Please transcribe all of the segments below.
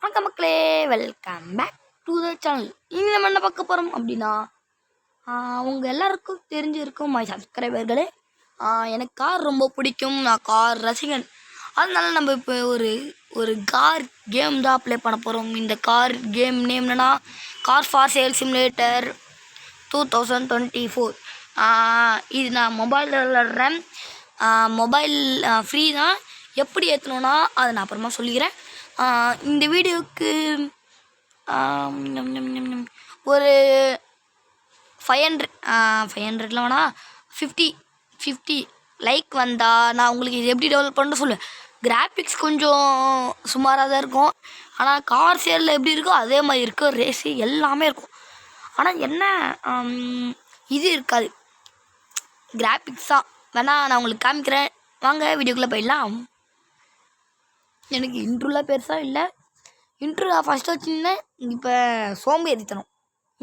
வணக்கம் மக்களே, welcome back to the channel. இனி நம்ம என்ன பார்க்க போகிறோம் அப்படின்னா, அவங்க எல்லாருக்கும் தெரிஞ்சிருக்கும் மை சப்ஸ்கிரைபர்களே. எனக்கு கார் ரொம்ப பிடிக்கும், நான் கார் ரசிகன். அதனால நம்ம இப்போ ஒரு கார் கேம் தான் ப்ளே பண்ண போகிறோம். இந்த கார் கேம் நேம் என்னன்னா கார் ஃபார் சேல் சிமுலேட்டர் 2024. இது நான் மொபைலில் விளாட்றேன். மொபைல் ஃப்ரீ தான். எப்படி ஏற்றணுன்னா அதை நான் அப்புறமா சொல்லிக்கிறேன். இந்த வீடியோவுக்கு ஒரு 500 வேணா 50 லைக் வந்தால் நான் உங்களுக்கு இது எப்படி டெவலப் பண்ண சொல்லுவேன். கிராஃபிக்ஸ் கொஞ்சம் சுமாராக தான் இருக்கும், ஆனால் கார் சேலில் எப்படி இருக்கோ அதே மாதிரி இருக்கும். ரேஸு எல்லாமே இருக்கும், ஆனால் என்ன இது இருக்காது, கிராஃபிக்ஸ் தான். வேணால் நான் உங்களுக்கு காமிக்கிறேன், வாங்க வீடியோக்குள்ளே போயிடலாம். எனக்கு இன்ட்ரோலாம் பெருசாக இல்லை. இன்ட்ரோ நான் ஃபஸ்ட்டு வச்சுருந்தேன், இப்போ சோம்பேறித்தனம்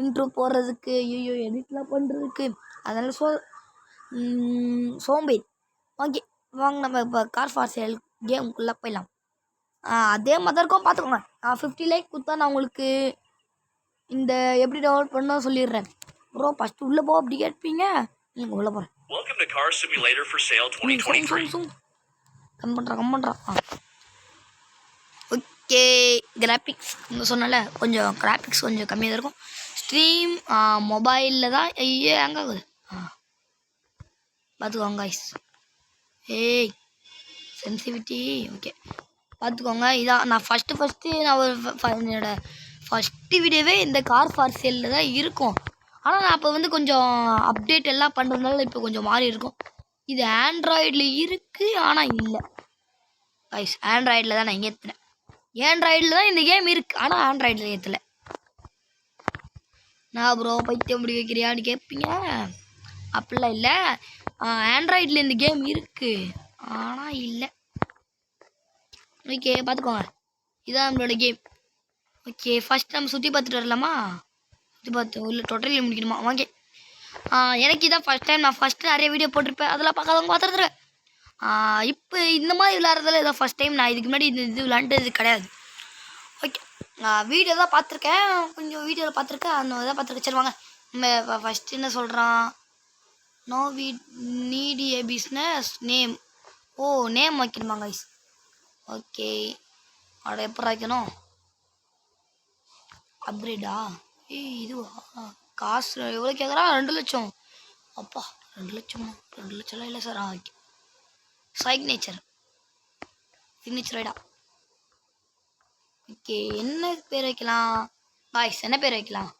இன்ட்ரோ போடுறதுக்கு, ஐயோ எடிட்லாம் பண்ணுறதுக்கு, அதனால் சோம்பேறி. ஓகே வாங்க நம்ம இப்போ கார் ஃபார் சேல் கேமுக்குள்ளே போயிடலாம். அதே மாதிரி தான் இருக்கும், பார்த்துக்கோங்க. 50 லைக் கொடுத்தா நான் உங்களுக்கு இந்த எப்படி டவுன்லோட் பண்ணால் சொல்லிடுறேன். ப்ரோ ஃபஸ்ட்டு உள்ளே போ அப்படி கேட்பீங்க, நீங்கள் உள்ளே போகிறேன். கம் பண்ணுறா. ஓகே, கிராஃபிக்ஸ் சொன்னால கொஞ்சம் கிராஃபிக்ஸ் கொஞ்சம் கம்மியாக தான் இருக்கும். ஸ்ட்ரீம் மொபைலில் தான். ஐயோ எங்கே ஆகுது, பார்த்துக்கோங்க கைஸ். ஏய் சென்சிட்டிவிட்டி ஓகே பார்த்துக்கோங்க. இதான் நான் ஃபஸ்ட்டு நான் என்னோடய ஃபஸ்ட்டு வீடியோவே இந்த கார் ஃபார் சேலில் தான் இருக்கும். ஆனால் நான் இப்போ வந்து கொஞ்சம் அப்டேட் எல்லாம் பண்ணுறதுனால இப்போ கொஞ்சம் மாறி இருக்கும். இது ஆண்ட்ராய்டில் இருக்குது, ஆனால் இல்லை கைஸ். ஆண்ட்ராய்டில் தான் நான் இங்கே ஏற்றுனேன். ஆண்ட்ராய்டில் தான் இந்த கேம் இருக்குது, ஆனால் ஆண்ட்ராய்டில் ஏற்றலை. நான் ப்ரோ பைத்தியம் முடி வைக்கிறியான்னு கேட்பீங்க. அப்படிலாம் இல்லை, ஆண்ட்ராய்டில் இந்த கேம் இருக்குது, ஆனால் இல்லை. ஓகே பார்த்துக்கோங்க, இதுதான் நம்மளோட கேம். ஓகே ஃபஸ்ட் நம்ம சுற்றி பார்த்துட்டு வரலாமா? சுற்றி பார்த்து உள்ள டோட்டலி முடிக்கணுமா? ஓகே எனக்கு இதான் ஃபஸ்ட் டைம். நான் ஃபஸ்ட்டு நிறைய வீடியோ போட்டிருப்பேன், அதெல்லாம் பார்க்காதவங்க பார்த்துருக்குறேன். இப்போ இந்த மாதிரி விளையாடுறதுல இதான் ஃபஸ்ட் டைம். நான் இதுக்கு முன்னாடி இது விளாண்டது கிடையாது. ஓகே வீடியோ தான் பார்த்துருக்கேன், கொஞ்சம் வீடியோவில் பார்த்துருக்கேன், அந்த இதாக பார்த்துருக்கேன். சரி வாங்க நம்ம ஃபஸ்ட்டு என்ன சொல்கிறான், no need a business name. ஓ நேம் வைக்கணுமா கைஸ்? ஓகே அதை எப்போ வைக்கணும்? அப்கிரேடா? இதுவா? காசு எவ்வளோ கேட்குறான்? 2 லட்சம். அப்பா 2 லட்சமா? 2 லட்சம்லாம் இல்லை சார். ஓகே சிக்னேச்சர் ரைடா. ஓகே என்ன பேர் வைக்கலாம் பாய்ஸ்? என்ன பேர் வைக்கலாம்?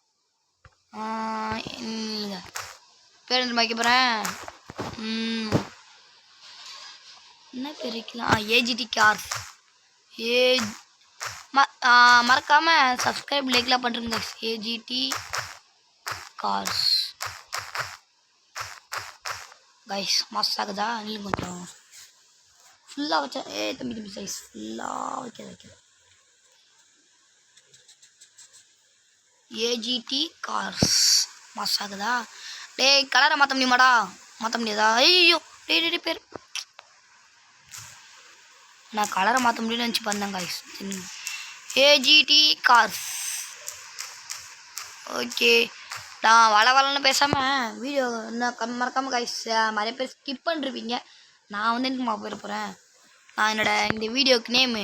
பேர் வந்து வைக்க போகிறேன். என்ன பேர் வைக்கலாம்? AGT cars. மறக்காமல் சப்ஸ்கிரைப் லைக்லாம் பண்ணுறேங்க. AGT cars guys. மஸ்ட் ஆகுதா? நீங்களும் கொஞ்சம் ஃபுல்லாக வச்சா. தம்பி சைஸ் ஃபுல்லாக வைக்கிறது. ஏஜிடி கார்ஸ் மஸ்ட் ஆகுதா? கலரை மாற்ற முடியுமாடா? மாற்ற முடியாதா? ஐயோ பேர் நான் கலரை மாற்ற முடியும்னு நினச்சி பண்ணேன் கைஸ். AGT cars. ஓகே நான் வளன்னு பேசாமல் வீடியோ இன்னும் மறக்காமல் கைஸ். நிறைய பேர் ஸ்கிப் பண்ணிருப்பீங்க, நான் வந்து எனக்கு போயிட போகிறேன். நான் இந்த வீடியோக்கு நேமு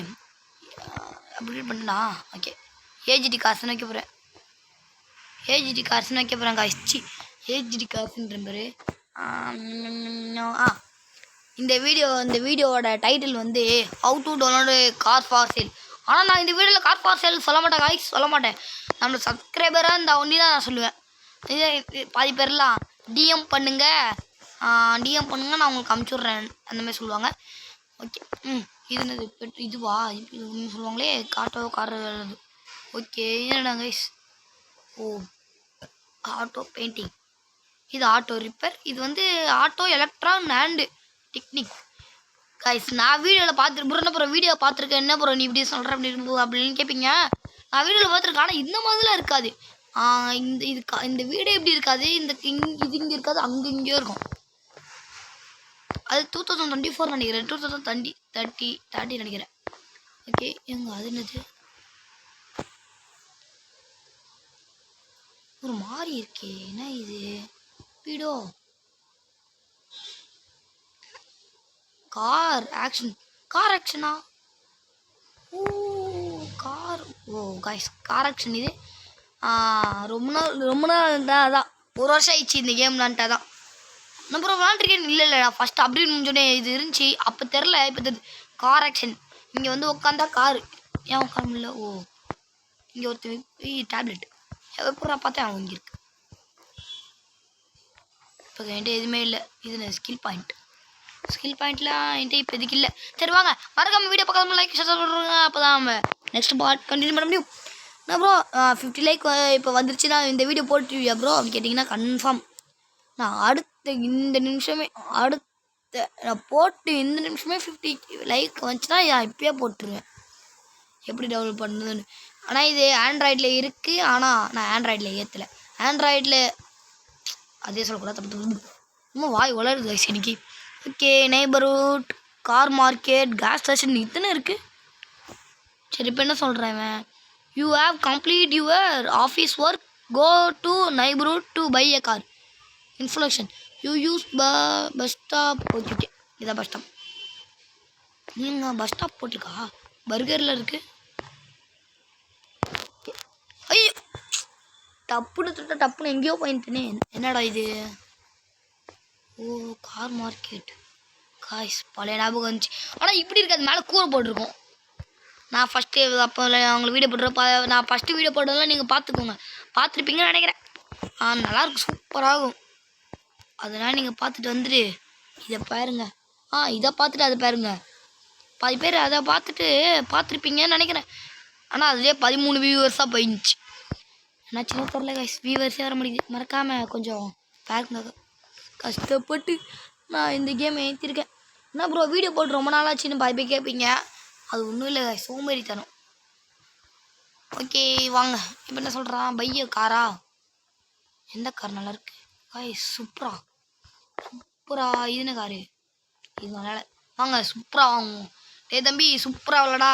அப்டேட் பண்ணா. ஓகே ஏஜிடி கார்ஸ்னு வைக்க போகிறேன். ஏஜிடி கார்ஸ்னு வைக்க போகிறேன் கைஸ். ஏஜிடி கார்ஸ்ன்ற பேர். இந்த வீடியோவோட டைட்டில் வந்து how to download car for sale. ஆனால் நான் இந்த வீடியோவில் கார் ஃபார் சேல் சொல்ல மாட்டேன் கைஸ், சொல்ல மாட்டேன். நம்மளோட சப்ஸ்கிரைபராக இந்த ஒன்றி தான் நான் சொல்லுவேன். பாதி பேர்லாம் டிஎம் பண்ணுங்க நான் உங்களுக்கு அமுச்சுட்றேன் அந்த மாதிரி சொல்லுவாங்க. ஓகே இது என்னது? இதுவா? இது சொல்லுவாங்களே கார். ஓகே என்னடா கைஸ்? ஓ ஆட்டோ பெயிண்டிங், இது ஆட்டோ ரிப்பேர், இது வந்து auto electron and technique guys. நான் வீடியோவில் பார்த்துருப்பேன், வீடியோ பார்த்துருக்கேன். என்ன ப்ரோ நீ இப்படி சொல்கிற அப்படின்னு கேட்பீங்க. நான் வீடியோவில் பார்த்துருக்கேன், ஆனால் இந்த மாதிரிலாம் இருக்காது. இந்த வீடியோ எப்படி இருக்காது, இது இங்கே இருக்காது, அங்கே இங்கேயும் இருக்கும். அது 2024 நினைக்கிறேன், 2030 நினைக்கிறேன். ஓகே அது என்னது? ஒரு மாதிரி இருக்கே, என்ன இது? வீடோ கார் ஆக்ஷனா? ஓ கார். ஓ காய்ஸ், கார் ஆக்ஷன் இது. ரொம்ப நாள் தான், அதான் 1 வருஷம் ஆயிடுச்சு இந்த கேம் விளாண்டுட்டா தான். நான் அப்புறம் விளாண்டுருக்கேன். இல்லை நான் ஃபஸ்ட்டு அப்டேட் முடிஞ்சோடனே இது இருந்துச்சு, அப்போ தெரில. இப்போ தெரியுது கார் ஆக்ஷன். இங்கே வந்து உட்காந்தா காரு. ஏன் உட்கார முடியல? ஓ இங்கே ஒருத்தர் டேப்லெட் எப்படா பார்த்தேன் அவன் இங்கே இருக்கு. இப்போ என்கிட்ட எதுவுமே இல்லை. இது ஸ்கில் பாயிண்ட்லாம் என்கிட்ட இப்போ எதுக்கு இல்லை. சரி வாங்க, மறக்காம வீடியோ பார்க்காம லைக் ஷேர் பண்ணுறோங்க. அப்போ தான் நம்ம நெக்ஸ்ட் பார்ட் கண்டினியூ பண்ண முடியும். என்ன ப்ரோ 50 லைக் இப்போ வந்துருச்சு, நான் இந்த வீடியோ போட்டுருவியா ப்ரோ அப்படின்னு கேட்டிங்கன்னா கன்ஃபார்ம் நான் இந்த நிமிஷமே நான் போட்டு இந்த நிமிஷமே 50 லைக் வந்துச்சுன்னா நான் இப்பயே போட்டுருவேன். எப்படி டெவலப் பண்ணுதுன்னு. ஆனால் இது ஆண்ட்ராய்டில் இருக்குது, ஆனால் நான் ஆண்ட்ராய்டில் ஏற்றலை. ஆண்ட்ராய்டில் அதே சொல்லக்கூடாது, தப்பு ரொம்ப வாய் வளருது கைஸ் இன்னைக்கு. Okay, neighbourhood, car market, gas station இத்தனை இருக்குது. சரி இப்போ என்ன சொல்கிறேன், you have complete your office work, go to neighbourhood to buy a car. Information you use bus stop. Okay இதான் பஸ் ஸ்டாப். நீங்கள் பஸ் ஸ்டாப் போட்டிருக்கா? பர்கரில் இருக்குது. ஐயோ டப்புன்னு எங்கேயோ போயிட்டேனே. என்னடா இது? ஓ கார் மார்க்கெட் காய்ஸ், பழைய ஞாபகம் வந்துச்சு. ஆனால் இப்படி இருக்காது, மேலே கூரை போட்டிருக்கோம். நான் ஃபஸ்ட்டு அப்போ அவங்களை வீடியோ போட்டுறப்ப, நான் ஃபஸ்ட்டு வீடியோ போட்டதெல்லாம் நீங்கள் பார்த்துருப்பீங்கன்னு நினைக்கிறேன். நல்லாயிருக்கும், சூப்பராகும். அதனால் நீங்கள் பார்த்துட்டு வந்துட்டு இதை பாருங்க. இதை பார்த்துட்டு அதை பாருங்க. பாதி பேர் அதை பார்த்துருப்பீங்கன்னு நினைக்கிறேன். ஆனால் அதுலேயே 13 வியூவர்ஸாக போயிடுச்சு. ஆனால் சின்ன தெரில கைஸ், வியூவர்ஸே வர முடியுது. மறக்காமல் கொஞ்சம் பாருங்க. கஷ்டப்பட்டு நான் இந்த கேம் ஏற்றிருக்கேன். என்ன ப்ரோ வீடியோ போட்டு ரொம்ப நாளாச்சுன்னு பாதி பேர் கேட்பீங்க. அது ஒன்றும் இல்லை கைஸ், சோம்பேறித்தனம். ஓகே வாங்க, இப்போ என்ன சொல்கிறான், பைய காரா? எந்த கார் நல்லாயிருக்கு கைஸ்? சூப்பரா இது என்ன காரு? இது நல்லா வாங்க, சூப்பராக வாங்குவோம். தம்பி சூப்பராக எவ்வளோடா?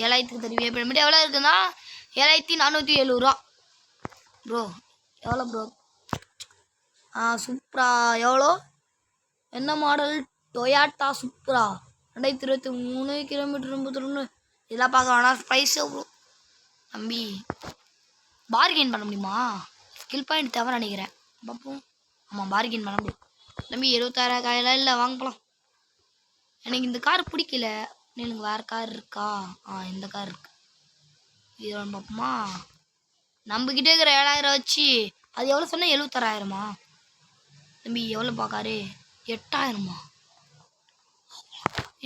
7000க்கு தருவியா? இப்போ எவ்வளோ இருக்குன்னா 7470 ரூபா. ப்ரோ எவ்வளோ ப்ரோ? சூப்பரா எவ்வளோ? என்ன மாடல்? டொயாட்டா சூப்பரா 2023 கிலோமீட்டர் 81. இதெல்லாம் பார்க்க வேணாம், ப்ரைஸ் எவ்வளோ தம்பி? பார்கெயின் பண்ண முடியுமா? ஸ்கில் பாயிண்ட் தவிர நினைக்கிறேன். பார்ப்போம். ஆமாம் பார்கெயின் பண்ண முடியும் தம்பி. 76,000 காயெல்லாம் இல்லை, வாங்கலாம். எனக்கு இந்த கார் பிடிக்கல. எனக்கு வேறு கார் இருக்கா? இந்த கார் இருக்கு. இது பார்ப்போமா? நம்மக்கிட்டே இருக்கிற 7000 வச்சு அது எவ்வளோ சொன்னால் 76,000மா தம்பி? எவ்வளோ பார்க்காரு? 8000மா?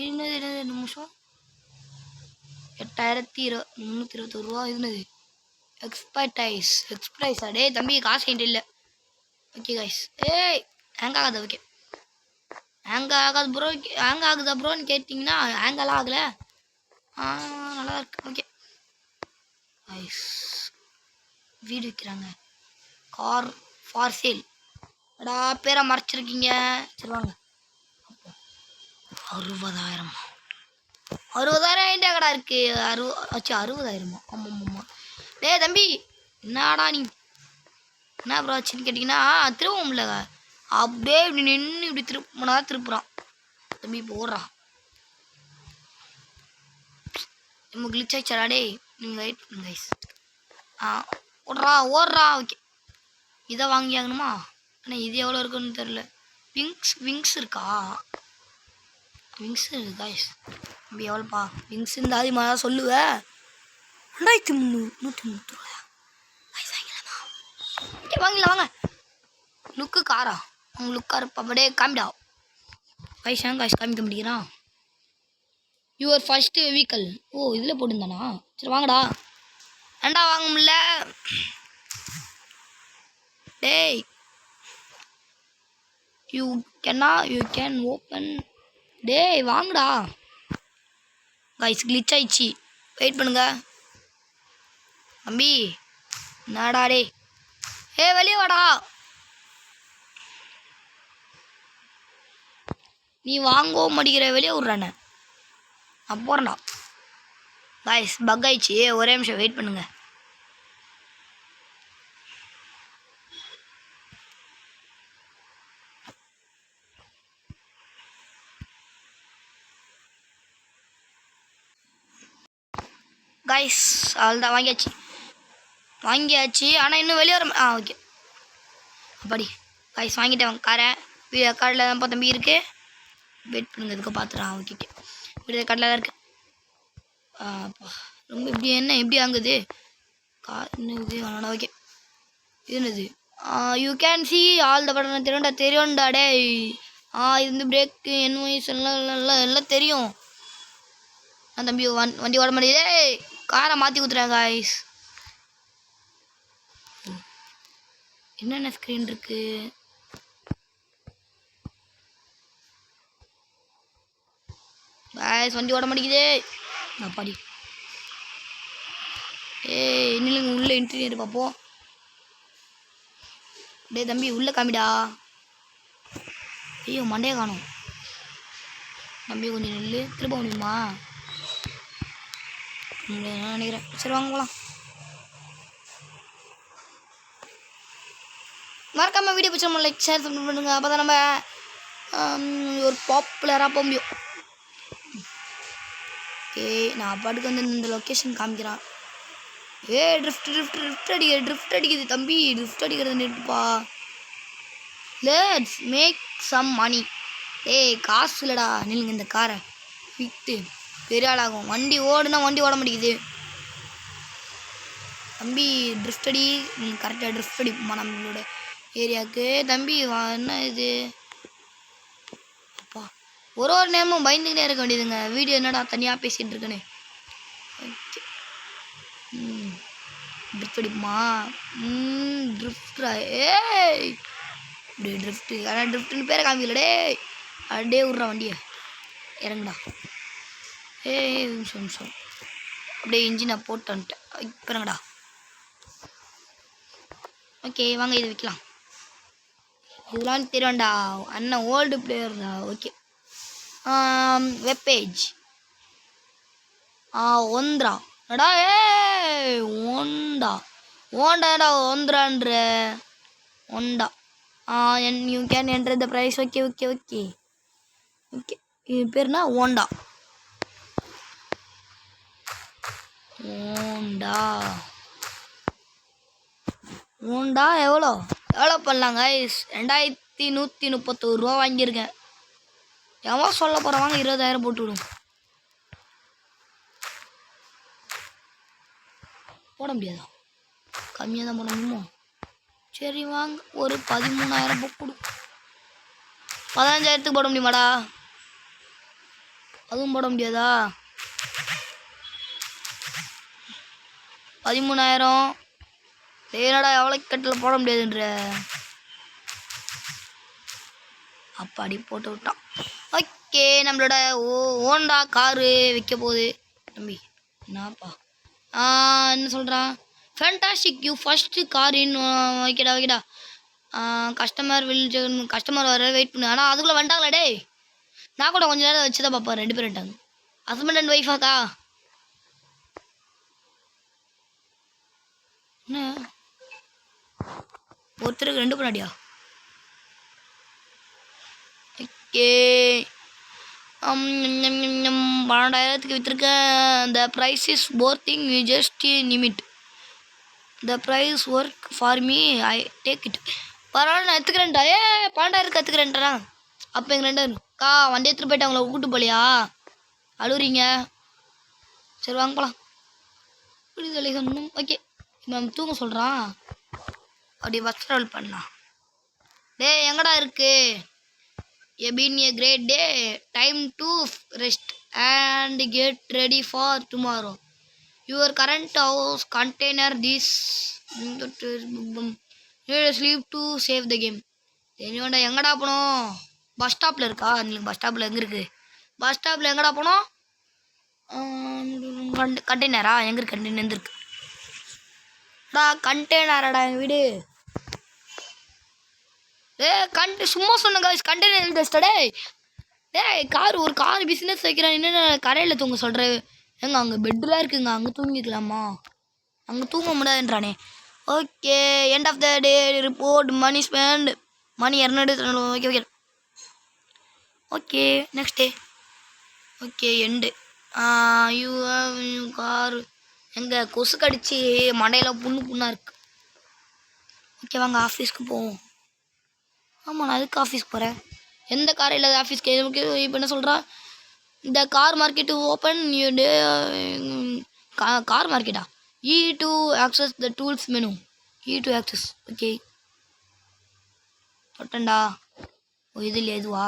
என்னது நிமிஷம் 8321 ரூபா. இதுனது எக்ஸ்பைஸ் அடே தம்பி, காசு என்கிட்ட இல்லை. ஓகே கைஸ், ஹேங் ஆகாது. ஓகே ஹேங் ஆகாது ப்ரோ. ஹேங் ஆகுதா ப்ரோன்னு கேட்டிங்கன்னா ஹேங்கெல்லாம் ஆகலை, நல்லா இருக்கு. ஓகே கைஸ், வீடு விற்கிறாங்க. Car for sale. அடா பேரை மறைச்சிருக்கீங்க. சரி வாங்க. 60,000 என்கிட்ட கடை இருக்கு. 60,000மா? ஆமாம். தம்பி என்னடா நீ என்ன ப்ரோ ஆச்சுன்னு கேட்டிங்கன்னா திரும்பவும்ல, அப்படியே இப்படி நின்று இப்படி திருப்புறான் தம்பி. இப்போ ஓடுறான். நம்ம கிளிச் ஆயிடுச்சாடா டே. நீங்கள் வெயிட் பண்ணுங்க கைஸ். ஓடுறா. ஓகே இதை வாங்கி ஆகணுமா? ஆனால் இது எவ்வளோ இருக்குன்னு தெரில. விங்ஸ் இருக்கா? விங்ஸ் இருக்கு கைஸ். தம்பி எவ்வளோப்பா விங்ஸ்? இந்த அதிகமாக தான் சொல்லுவேன். 2330 ரூபாயா? ஓகே வாங்கலாம் வாங்க. லுக்கு காரா? அவங்க லுக்காக இருப்பா. அப்படியே காமிடா கைஸ் காமிக்க முடியுறான். Your first vehicle. ஓ இதில் போட்டுருந்தானா? சரி வாங்கடா. ஏண்டா வாங்க முடியல? டேய் யூ கேன் ஓப்பன். டேய் வாங்கடா. கைஸ் கிளிச் ஆயிடுச்சு, வெயிட் பண்ணுங்க தம்பி. என்னடா டே? வெளியே வாடா. நீ வாங்கவும் மாட்டிக்கிற, வெளியே விட்றானே. நான் போகிறேன்டா. கைஸ் பக் ஆயிடுச்சு, ஒரே நிமிஷம் வெயிட் பண்ணுங்க. காய்ஸ் அவ்வளோதான் வாங்கியாச்சு ஆனால் இன்னும் வெளியே வர ஓகே அப்படி காய்ஸ் வாங்கிட்டேன் காரை காரில் தான் தம்பி இருக்குது வெயிட் பண்ணுங்க இதுக்கு பார்த்துறான் ஓகே வீடு காட்டில் தான் இருக்குது ரொம்ப இப்படி எப்படி வாங்குது என்னது ஆனால் ஓகே என்னது you can see all the button தெரியும்டா டே இது வந்து பிரேக்கு என்வாய்ஸ் எல்லாம் தெரியும் தம்பி வண்டி ஓட முடியுதே காரை மாற்றி ஊற்றுறேன் காய்ஸ் என்னென்ன ஸ்க்ரீன் இருக்கு காய்ஸ் வண்டி ஓட மாட்டேங்குதே அப்பாடி இன்னும் உள்ள இன்டீரியர் பார்ப்போம் டே தம்பி உள்ள காமிடா ஐயோ மண்டையை காணும் தம்பி கொஞ்சம் நெல் திரும்ப முடியுமா நினைக்கிறேன் சரி வாங்க போகலாம் மறக்காமல் வீடியோ பிடிச்ச நம்ம லைக் ஷேர் சப்ஸ்கிரைப் பண்ணுங்க அப்போ தான் நம்ம ஒரு பாப்புலராக போக முடியும் ஓகே நான் பாட்டுக்கு வந்து இந்த லொக்கேஷன் காமிக்கிறான் ட்ரிஃப்ட் அடிக்குது தம்பி ட்ரிஃப்ட் அடிக்கிறது நிறுத்துப்பா லெட்ஸ் மேக் சம் மணி காசு இல்லைடா நில்லுங்க இந்த காரை விற்று பெரிய ஆளாகும் வண்டி ஓடுனா வண்டி ஓட மாட்டேங்குது தம்பி ட்ரிஃப்ட் அடி கரெக்டாக ட்ரிஃப்ட் அடிப்போமா நம்மளோட ஏரியாவுக்கு தம்பி என்ன இது அப்பா ஒரு நேரமும் பயந்துக்கிட்டே இருக்க வேண்டியதுங்க வீடியோ என்னடா தனியாக பேசிகிட்டு இருக்குன்னு ஓகே ட்ரிஃப்ட் அடிப்போமா ட்ரிஃப்டா இப்படி ட்ரிஃப்ட்டு ஆனால் ட்ரிஃப்ட்டுன்னு பேரை காமிக்கலடே அப்படியே விட்றா வண்டியை இறங்குடா நிமிஷம் அப்படியே இன்ஜினை போட்டு வந்துட்டேன் இறங்கடா ஓகே வாங்க இதை வைக்கலாம் இதெல்லாம் தெரியும்டா அண்ணன் ஓல்டு பிளேயர்டா ஓகே வெப்பேஜ் ஒந்திரா அடா ஓண்டாடா ஒந்திரான்ற ஒண்டா you can enter the price okay okay okay okay இது பேர்னா ஓண்டா ஓண்டா எவ்வளோ பண்ணலாங்க 2131 ரூபா வாங்கியிருக்கேன் எவ்வளோ சொல்ல போகிற வாங்க 20,000 போட்டு விடும் போட முடியாதா கம்மியாக தான் போட முடியுமோ சரி வாங்க ஒரு 13,000 போட்டு கொடு 15,000க்கு போட முடியுமாடா அதுவும் போட முடியாதா 13,000 என்னடா எவ்வளோ கட்டில் போட முடியாதுன்ற அப்பாடி போட்டு விட்டான் ஓகே நம்மளோட ஹோண்டா காரு விற்க போகுது தம்பி என்னப்பா என்ன சொல்கிறான் fantastic you first car in வைக்கடா கஸ்டமர் வர வெயிட் பண்ணு ஆனால் அதுக்குள்ளே வந்துட்டாங்களா டே நான் கூட கொஞ்சம் நேரம் வச்சு தான் பார்ப்பேன் 2 பேர் வந்துட்டாங்க ஹஸ்பண்ட் அண்ட் ஒய்ஃபாக்கா என்ன ஒருத்தருக்கு 2 பண்ணாடியா ஓகே 12,000க்கு விற்றுருக்கேன் the price is for thing you just limit the price work for me I take it பரவாயில்ல நான் எடுத்துக்கிறேன்டா 12,000க்கு எடுத்துக்கிறேன்டா அப்போ எங்கள் 2 வண்டி எடுத்துகிட்டு போயிட்டு அவங்கள கூப்பிட்டு போலியா அழுவுறீங்க சரி வாங்க போகலாம் புரிதலை சொன்னோம் ஓகே மேம் தூங்க சொல்கிறான் அப்படி பஸ் ட்ராவல் பண்ணலாம் எங்கடா இருக்கு a been a great day time to rest and get ready for tomorrow your current house container this need sleep to save the game என்னோட எங்கடா போனோம் பஸ் ஸ்டாப்பில் இருக்கா நீங்கள் பஸ் ஸ்டாப்பில் எங்கே இருக்குது பஸ் ஸ்டாப்பில் எங்கடா போனோம் கண்டெய்னரா எங்கே இருக்கு கண்டெய்னர் எந்திருக்கு கண்டெய்னராடா எங்கள் வீடு சும்மா சொன்னங்க கண்டெய்னர் டெஸ்டடே ஒரு கார் பிஸ்னஸ் வைக்கிறான் என்னென்ன கரையில் தூங்க சொல்கிறேன் ஏங்க அங்கே பெட்டெலாம் இருக்குங்க அங்கே தூங்கிக்கலாமா அங்கே தூங்க முடியாதுன்றானே okay end of the day report money spend money 200 okay okay okay next day okay and you car எங்கள் கொசு கடிச்சு மண்டையில் புண்ணாக இருக்குது. ஓகே வாங்க ஆஃபீஸ்க்கு போவோம். ஆமாம் நான் அதுக்கு ஆஃபீஸ்க்கு போகிறேன். எந்த கார் இல்லாத ஆஃபீஸ்க்கு இப்போ என்ன சொல்கிறா? இந்த கார் மார்க்கெட்டு ஓப்பன் கார் மார்க்கெட்டா? To access the tools menu. To access. Okay தொட்டண்டா. ஓ இது இல்லையா? இதுவா?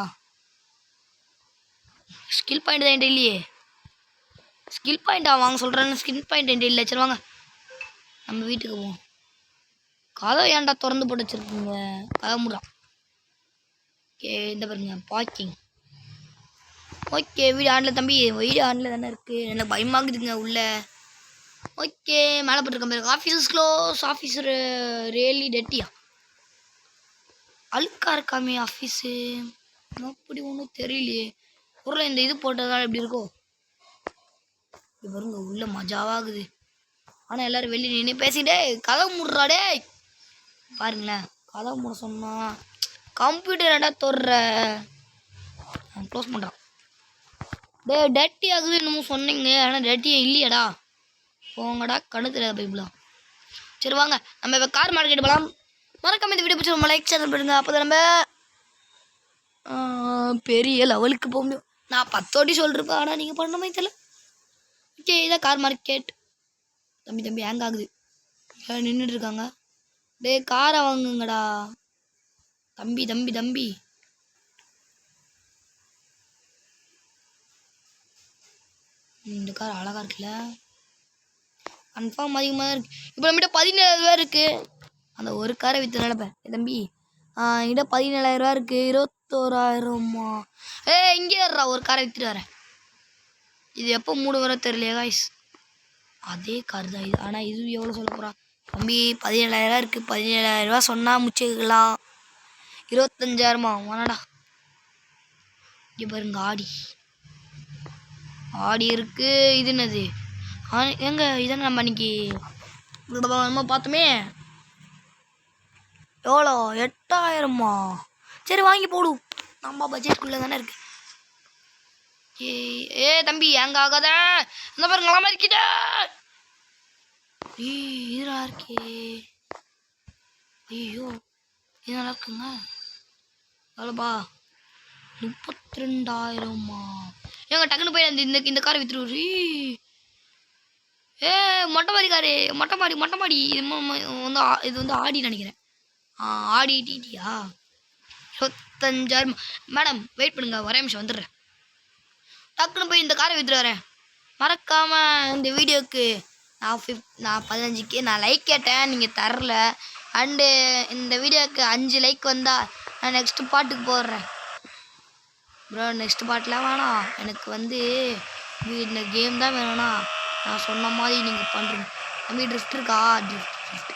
ஸ்கில் பாயிண்ட் தான் என்கிட்ட இல்லையே. ஸ்கில் பாயிண்டா வாங்க சொல்கிறேன்னு ஸ்கில் பாயிண்ட் என்கிட்ட இல்லை. சரி வாங்க நம்ம வீட்டுக்கு போவோம். கதவை ஏன்டா திறந்து போட்டு வச்சுருக்கீங்க? கதை முடா. ஓகே இந்த பாருங்க பார்க்கிங். ஓகே வீடு ஆண்டில் தம்பி. வீடு ஆண்டில் தானே இருக்குது. எனக்கு பயமாகுதுங்க உள்ள. ஓகே மேலே போட்டிருக்க பாருங்க. Offices close. ஆஃபீஸ் ரியலி டெட்டியா? அழுக்கா இருக்காமே ஆஃபீஸு. அப்படி ஒன்றும் தெரியலையே. ஊரில் இந்த இது போட்டதால் எப்படி இருக்கோ? இது பாருங்க உள்ள மஜாவாகுது. ஆனால் எல்லோரும் வெளியே நின்று பேசிட்டே கதவு மூடுறாடே. பாருங்களேன் கதவு மூட சொன்னா கம்ப்யூட்டர் ஏன்டா தொடுற? க்ளோஸ் பண்ணுறான். டேட்டி ஆகுது என்னமோ சொன்னீங்க. ஆனால் டேட்டியே இல்லையாடா. போங்கடா கண்ணு தெரியாத பைபிளா. சரி வாங்க நம்ம இப்போ கார் மார்க்கெட் போகலாம். மறக்காம இந்த வீடியோ பிடிச்சி நம்ம லைக் சேனல் பண்ணுங்க. அப்போ தான் நம்ம பெரிய லெவலுக்கு போக முடியும். நான் 10 வாட்டி சொல்லிருப்பேன் ஆனால் நீங்கள் பண்ண மாதிரி தெரியல. ஓகே இதான் கார் மார்க்கெட். தம்பி ஹேங் ஆகுது. நின்றுட்டு இருக்காங்க. டே காரை வாங்குங்கடா. தம்பி இந்த கார் அழகா இருக்குல்ல. கன்ஃபார்ம் அதிகமாக தான் இருக்குது. இப்போ நம்மகிட்ட 17,000 இருக்குது. அந்த ஒரு காரை விற்று நினைப்பேன் தம்பி. என்கிட்ட 17,000 இருக்குது. 21,000மா? இங்கே ஏறா ஒரு காரை விற்றுட்டு வரேன். இது எப்போ மூடு வர தெரியலையா காய்ஸ்? அதே கார் தான் இது. ஆனால் இது எவ்வளோ சொல்ல போகிறா? தம்பி 17,000 இருக்குது. 17,000 சொன்னால் முச்சிக்கலாம். 25,000மா? வேணாடா. இங்கே பாருங்க ஆடி இருக்குது. இது என்னது? எங்க இதானே நம்ம அன்னைக்கு நம்ம பார்த்தோமே. எவ்வளோ? 8,000மா? சரி வாங்கி போடும். நம்ம பட்ஜெட்குள்ளே தானே இருக்கு. தம்பி எங்க ஆகாத. இந்த பாருங்க நல்லா இருக்கிட்ட. இதா இருக்கே. ஐயோ இது நல்லா இருக்குங்க. எவ்வளோப்பா? 32,000மா? ஏங்க டக்குன்னு போய் அந்த இந்த காரை வித்துருவாரு. மொட்டை மாடி காரு. மொட்டை மாடி. இது வந்து ஆடி நினைக்கிறேன். ஆடி டிடியா? 25,000. மேடம் வெயிட் பண்ணுங்க ஒரே நிமிஷம் வந்துடுறேன். டக்குன்னு போய் இந்த காரை வித்துட்டு வரேன். மறக்காமல் இந்த வீடியோவுக்கு நான் 15K நான் லைக் கேட்டேன். நீங்கள் தரல. அண்டு இந்த வீடியோவுக்கு 5 லைக் வந்தால் நான் நெக்ஸ்ட்டு பாட்டுக்கு போடுறேன். ப்ரோ நெக்ஸ்ட் பாட்டெலாம் வேணாம். எனக்கு வந்து இந்த கேம் தான் வேணும்னா நான் சொன்ன மாதிரி நீங்கள் பண்ணுறீங்க. தம்பி ட்ரிஃப்ட் இருக்கா? ட்ரிஃப்ட்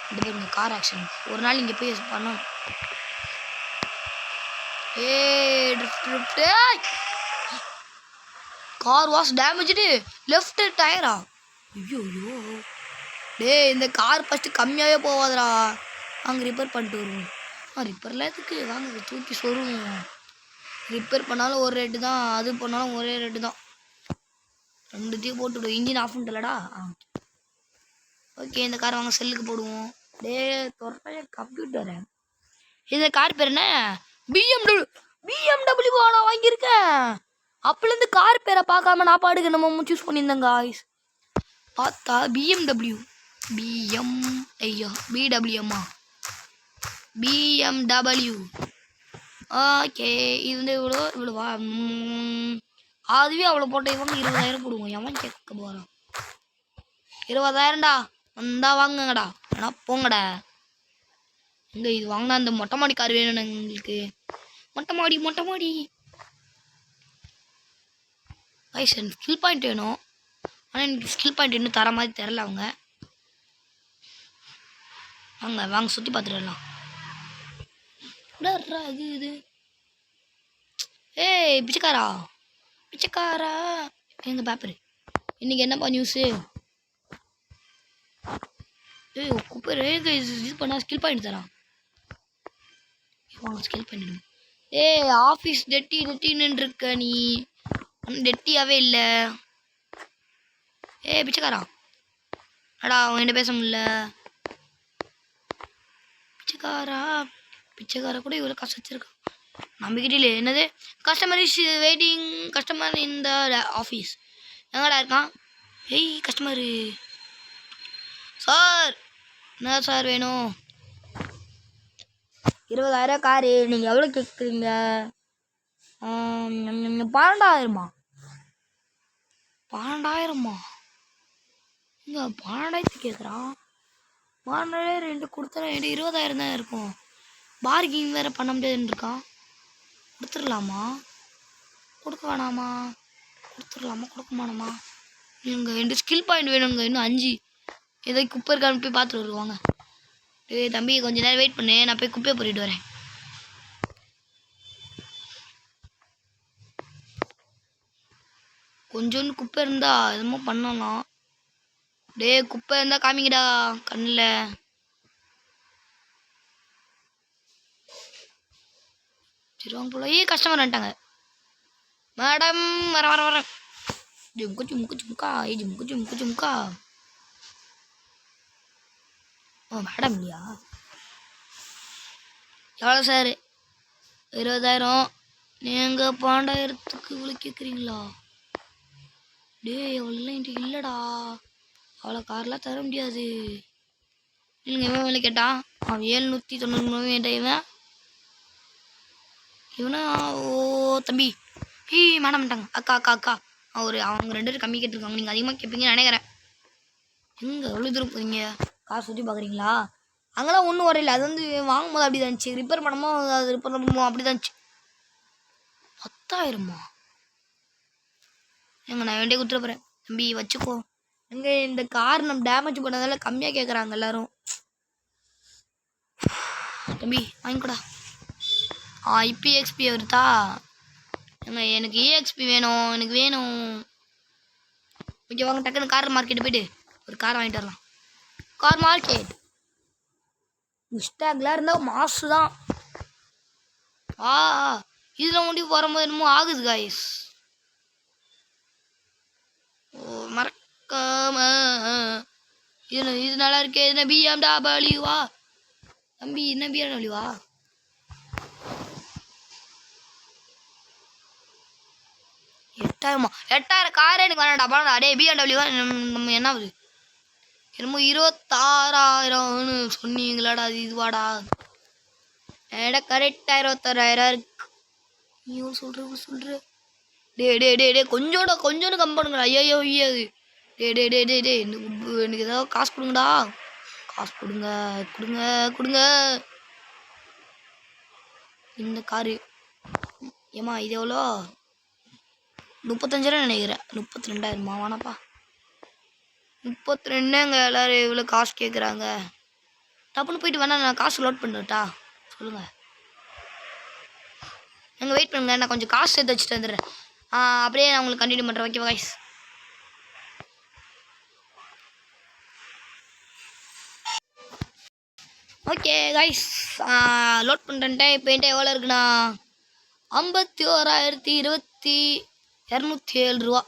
இந்த பேர் இந்த கார் ஆக்ஷன் ஒரு நாள் இங்கே போய் பண்ணணும். Drift car wash damaged left டயரா? ஐயோ இந்த கார் ஃபஸ்ட்டு கம்மியாகவே போவாதரா. வாங்க ரிப்பேர் பண்ணிட்டு வருவோம். ரிப்பேர்லாம் எதுக்கு? வாங்க தூக்கி சொருவோம். ரிப்பேர் பண்ணாலும் ஒரு ரேட்டு தான், அது பண்ணாலும் ஒரே ரேட்டு தான். ரெண்டுத்தையும் போட்டுவிடுவோம். இன்ஜின் ஆஃப் பண்ணிட்டலடா. ஓகே இந்த கார் வாங்க செல்லுக்கு போடுவோம். தொறைய கம்ப்யூட்டரு. இந்த கார் பேர் என்ன? BMW நான் வாங்கியிருக்கேன். அப்போலேருந்து கார் பேரை பார்க்காம நான் பாடுக்கு நம்ம சூஸ் பண்ணியிருந்தேங்க காய்ஸ். பார்த்தா BMW BWMா? BMW. ஓகே இது வந்து இவ்வளோவா? அதுவே அவ்வளோ போட்ட இவங்க 20,000 போடுவோம். எவன் கேட்க போகிறான்? 20,000டா வந்தா வாங்குங்கடா. ஏன்னா போங்கடா. இங்கே இது வாங்கினா அந்த மொட்டை மாடி கார் வேணும் எங்களுக்கு. மொட்டை மாடி ஐஸ் எனக்கு ஸ்கில் பாயிண்ட் வேணும். ஆனால் எனக்கு ஸ்கில் பாயிண்ட் இன்னும் தர மாதிரி தெரில அவங்க. வாங்க சுற்றி பார்த்துடலாம். இது பிச்சைக்காரா எங்க பேப்பரு இன்னைக்கு என்னப்பா நியூஸு? குப்பர் இது பண்ணா ஸ்கில் பாயிண்ட் தரான். வாங்க ஸ்கில் பண்ணிடுவோம். ஆஃபீஸ் டெட்டின்னு இருக்க நீ. டெட்டியாவே இல்லை. ஏய் பிச்சைக்காரா, அடா அவன்கிட்ட பேச முடியல. பிச்சைக்காரா, பிச்சைக்கார கூட இவ்வளோ காசு வச்சிருக்கான் நம்பிக்கிட்டே இல்லை. என்னது கஸ்டமர் இஸ் வெயிட்டிங், கஸ்டமர் இந்த ஆஃபீஸ். எங்கடா இருக்கான்? ஏய் கஸ்டமரு. சார் என்ன சார் வேணும்? 20,000 காரு. நீங்கள் எவ்வளோ கேட்குறீங்க? 12,000மா? 12,000மா? இங்கே 12,000 கேட்குறான். 12,000 ரெண்டு கொடுத்தா என்கிட்ட 20,000 தான் இருக்கும். பார்கிங் வேறு பண்ண முடியாதுன்னு இருக்கான். கொடுத்துடலாமா? கொடுக்க வேணாமா? கொடுத்துடலாமா? கொடுக்க மாட்டோமா? இவங்க 2 ஸ்கில் பாயிண்ட் வேணுங்க. இன்னும் 5 ஏதோ குப்பை இருக்கான்னு போய் பார்த்துட்டு வருவாங்க. ஏய் தம்பி கொஞ்ச நேரம் வெயிட் பண்ணு, நான் போய் குப்பையை போயிட்டு வரேன். கொஞ்சோண்டு குப்பை இருந்தா எதுமோ பண்ணலாம். டே குப்பை இருந்தா காமிங்கடா கண்ணில். சரி வாங்க போல. ஏய் கஸ்டமர் வந்துட்டாங்க. மேடம் வர வர வரேன். ஜும்கு ஜும்கு ஜும்கா. ஏய் ஜும்கு ஜும்கு ஜும்கா. ஓ மேடம் இல்லையா? எவ்வளோ சார்? 20,000. நீங்கள் 12,000க்கு இவ்வளோ கேட்குறீங்களா? டே எவ்வளோ என்கிட்ட இல்லைடா, அவ்வளோ கார்லாம் தர முடியாது. இல்லைங்க இவன் வேலை கேட்டான். அவன் 790 என்கிட்ட. இவனா? ஓ தம்பி. ஏய் மேடம் வந்துட்டாங்க. அக்கா அக்கா அக்கா. அவங்க 2 பேரும் கம்மி கேட்டிருக்காங்க. நீங்கள் அதிகமாக கேட்பீங்கன்னு நினைக்கிறேன். எங்கே எவ்வளோ தூரம் போகிறீங்க? காசு சுற்றி பார்க்குறீங்களா? அங்கெல்லாம் ஒன்றும் வரையில. அது வந்து வாங்கும்போது அப்படி தான் இருந்துச்சு. ரிப்பேர் பண்ணமோ அது ரிப்பேர் பண்ணுமோ அப்படி தான் இருந்துச்சு. 10,000மா? எங்க நான் வேண்டிய கொடுத்துட போகிறேன். தம்பி வச்சுக்கோ. எங்கே இந்த கார் நம்ம டேமேஜ் பண்ணதால கம்மியாக கேட்குறாங்க எல்லோரும். தம்பி வாங்கிக்கூடா. இப்போ எக்ஸ்பி வருதா? ஏங்க எனக்கு EXP வேணும், எனக்கு வேணும். ஓகே வாங்க டக்குன்னு கார் மார்க்கெட்டு போய்ட்டு ஒரு கார் வாங்கிட்டு வரலாம். கார் மார்க்கெட் இன்ஸ்டாகில் இருந்தால் மாசு தான். இதில் முடிவு வரும்போது என்னமோ ஆகுது காய்ஸ். ஓ மறக்காம இது நல்லா இருக்கே. என்ன BMW தம்பி? என்ன BMW? 8,000 காரே எனக்கு வேணாடா. பணம் அடே BMW நம்ம என்ன ஆகுது? என்னமோ 26,000ன்னு சொன்னீங்களாடா. அது இதுவாடா? ஏடா கரெக்டாக 26,000 இருக்கு. நீ சொல்கிற டே டே டே டே கொஞ்சோண்டு கம் பண்ணுங்கடா. ஐயோ ஐயாது. டே டே டே டே டே எனக்கு ஏதாவது காசு கொடுங்கடா. காசு கொடுங்க கொடுங்க கொடுங்க. இந்த காரு ஏம்மா இது எவ்வளோ? 35,000 நினைக்கிறேன். 32,000மா? வேணாப்பா. 32ங்க. எல்லோரும் இவ்வளோ காசு கேட்குறாங்க. டப்புன்னு போயிட்டு வேணா நான் காசு லோட் பண்ணுறட்டா? சொல்லுங்கள். எங்கள் வெயிட் பண்ணுங்க, நான் கொஞ்சம் காசு சேர்த்து வச்சுட்டு வந்துடுறேன். அப்படியே நான் உங்களுக்கு கண்டினியூ பண்ணுறேன். ஓகேவா கைஸ்? ஓகே கைஸ் லோட் பண்ணுறேன்ட்டேன். இப்போ என்கிட்ட எவ்வளோ இருக்குண்ணா? 51,207 ரூபா.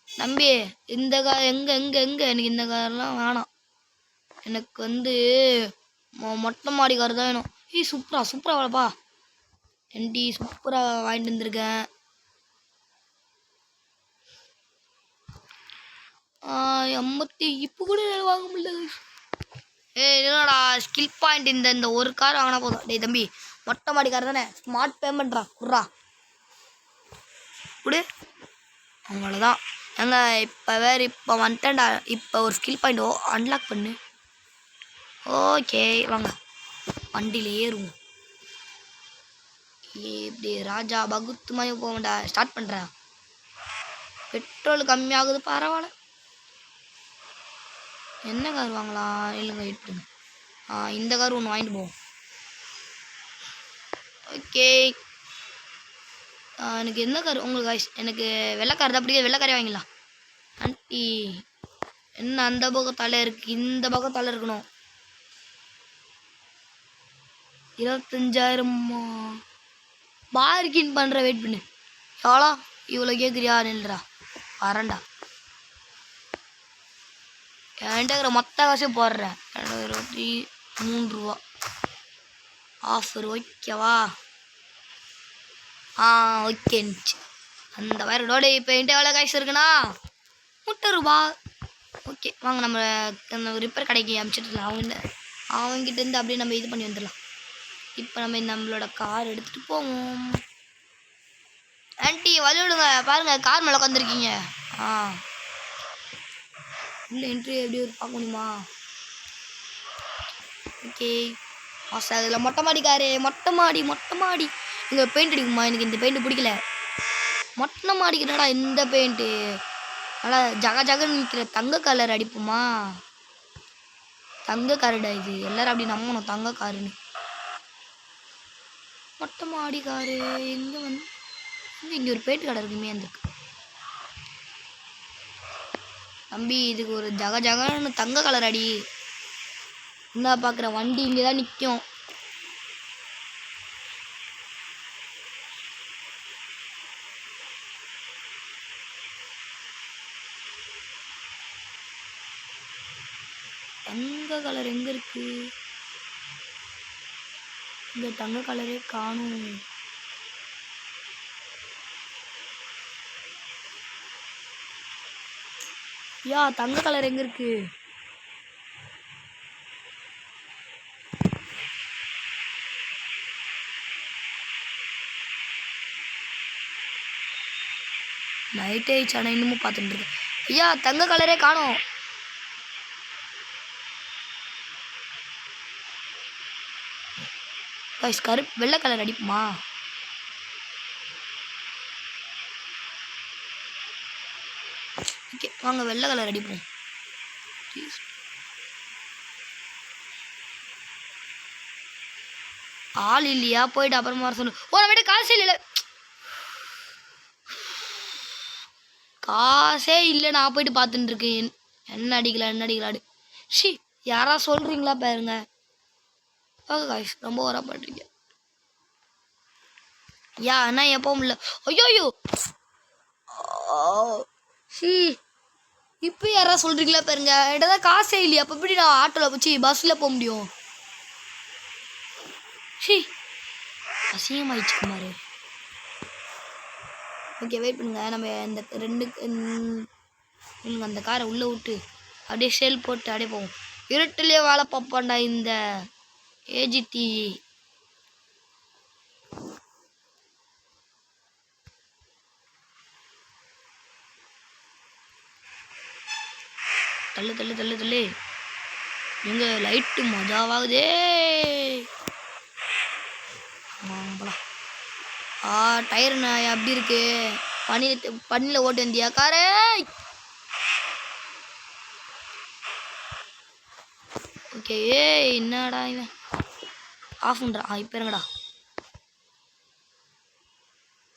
நம்பி இந்த கார் எங்கே எனக்கு இந்த கார்லாம் வேணாம். எனக்கு வந்து மொட்டை மாடி கார் தான் வேணும். சூப்பரா வரப்பா. என்டி சூப்பராக வாங்கிட்டு வந்திருக்கேன். 50 இப்போ கூட வாங்க முடியல. என்னடா ஸ்கில் பாயிண்ட் இந்த ஒரு கார் வாங்கினா போதும். டேய் தம்பி மொட்டை மாடி கார் தானே, ஸ்மார்ட் பேமெண்ட்ரா குர்ரா குடு. அவ்வளோதான். ஏங்க இப்போ வந்துட்டேன்டா. இப்போ ஒரு ஸ்கில் பாயிண்ட் அன்லாக் பண்ணு. ஓகே வாங்க வண்டியில் ஏறுவோம். இப்படி ராஜா பகுத்து மாதிரி போக வேண்டாம். ஸ்டார்ட் பண்ணுறேன். பெட்ரோல் கம்மியாகுது பரவாயில்ல. என்ன கார் வாங்கலாம்? இல்லைங்க வெயிட் பண்ணுங்க. இந்த கார் ஒன்று வாங்கிட்டு போவோம். ஓகே எனக்கு என்ன கார்? உங்களுக்கு காய்ஸ் எனக்கு வெள்ளைக்கார் தான் பிடிக்கும். வெள்ளைக்காரே வாங்கிடலாம். ஆண்டி என்ன அந்த பக்கம் தலை இருக்குது, இந்த பக்கம் தலை இருக்கணும். 25,000மா? பார்கின் பண்ணுற. வெயிட் பண்ணு. எவ்வளோ? இவ்வளோ கேட்குறியா? நில்றா வரேன்டா. என்கிட்ட இருக்கிற மொத்த காசையும் போடுறேன். 23 ரூபா ஆஃபர். ஓகேவா? ஓகேச்சு. அந்த வயரோட இப்போ என்கிட்ட எவ்வளோ காசு இருக்குண்ணா? 30 ரூபா. ஓகே வாங்க நம்ம ரிப்பேர் கடைக்கு அனுப்பிச்சிட்டுலாம். அவங்ககிட்டேருந்து அப்படியே நம்ம இது பண்ணி வந்துடலாம். இப்போ நம்ம நம்மளோட கார் எடுத்துகிட்டு போவோம். ஆண்டி வழி விடுங்க. பாருங்கள் கார் மேலே உட்காந்துருக்கீங்க. இல்லை என்ட்ரி எப்படி பார்க்க முடியுமா? ஓகே அதில் மொட்டை மாடி காரு. மொட்டை மாடி இங்கே பெயிண்ட் அடிக்குமா? எனக்கு இந்த பெயிண்ட் பிடிக்கல. மொட்டை மாடிக்கு என்னடா இந்த பெயிண்ட்டு? நல்லா ஜகன்னு நிற்கிற தங்க கலர் அடிப்போமா? தங்க காருடா இது. எல்லோரும் அப்படி நம்பணும் தங்க காருன்னு. மொட்டை மாடி காரு எங்கே வந்து இங்கே ஒரு பெயிண்ட் கடை இருக்குமே அந்த தம்பி. இதுக்கு ஒரு ஜகன்னு தங்க கலர் அடி. என்ன பார்க்குற வண்டி இங்கே தான் நிற்கும். தங்க கலர் எங்கே இருக்கு? இந்த தங்க கலரே காணும். தங்க கலர் எங்கே இருக்கு? நைட் ஆயிடுச்சு. ஆனால் இன்னமும் பார்த்துட்டு இருக்கேன். தங்க கலரே காணும். வெள்ளை கலர் அடிப்புமா? ஓகே வாங்க வெள்ளை கலர் அடிப்போம். ஆள் இல்லையா? போயிட்டு அப்புறமா வர சொல்லு. விட காசு இல்லை. காசே இல்லை. நான் போயிட்டு பார்த்துட்டு இருக்கேன். என்ன அடிக்கலாடு. யாரா சொல்கிறீங்களா பாருங்க. ஓகே காய்ஸ் ரொம்ப வர பண்ணுறீங்க. அண்ணா எப்பவும் இல்லை. ஐயோ இப்போ யாரா சொல்கிறீங்களா பாருங்க. என்கிட்ட காசே இல்லையா? அப்போ எப்படி நான் ஆட்டோவில் போச்சு பஸ்ஸில் போக முடியும்? அசிங்கமாயிடுச்சு குமார். ஓகே வெயிட் பண்ணுங்க. நம்ம அந்த காரை உள்ளே விட்டு அப்படியே சேல் போட்டு அப்படியே போவோம். இருட்டிலே வேலை பார்ப்பான்டா இந்த ஏஜிடி. தள்ளு எங்க லைட்டு மஜாவாகுதே. டயர் அப்படி இருக்கு. பனியில் ஓட்டு வந்தியா காரே? ஓகே என்னடா இவன் ஆஃப் பண்ணுறா. இப்போ இருங்கடா.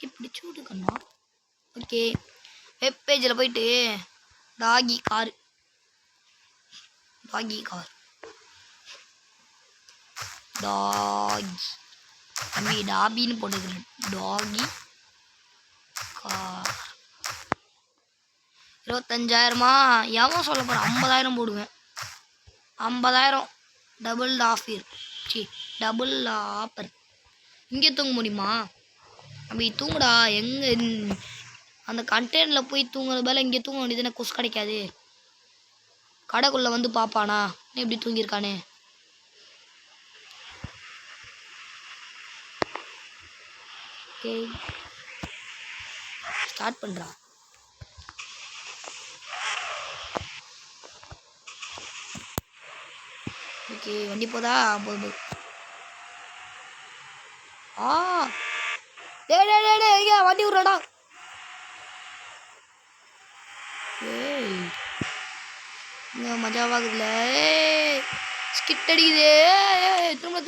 இப்படி சூடு கண்ணா. ஓகே வெப் பேஜில் போயிட்டு டாகி கார் தம்பி டாபின்னு போட்டுக்கிறேன். டாகி கார் 25,000மா? எவன் சொல்ல போகிறேன்? 50,000 போடுவேன். 50,000 டபுள் ஆஃபர். இங்கே தூங்க முடியுமா? அப்படி தூங்குடா. எங்கே அந்த கண்டெய்னரில் போய் தூங்குறது மேலே இங்கே தூங்க வேண்டியது. எனக்கு கொசு கிடைக்காது. கடைக்குள்ளே வந்து பார்ப்பானா எப்படி தூங்கியிருக்கானே. ஓகே ஸ்டார்ட் பண்ணுறா. ஓகே வண்டி போதா? போது. டே வண்டி விட்றாடா. மஜாவாகுதுல. ஸ்கிட் அடிக்குது. திரும்ப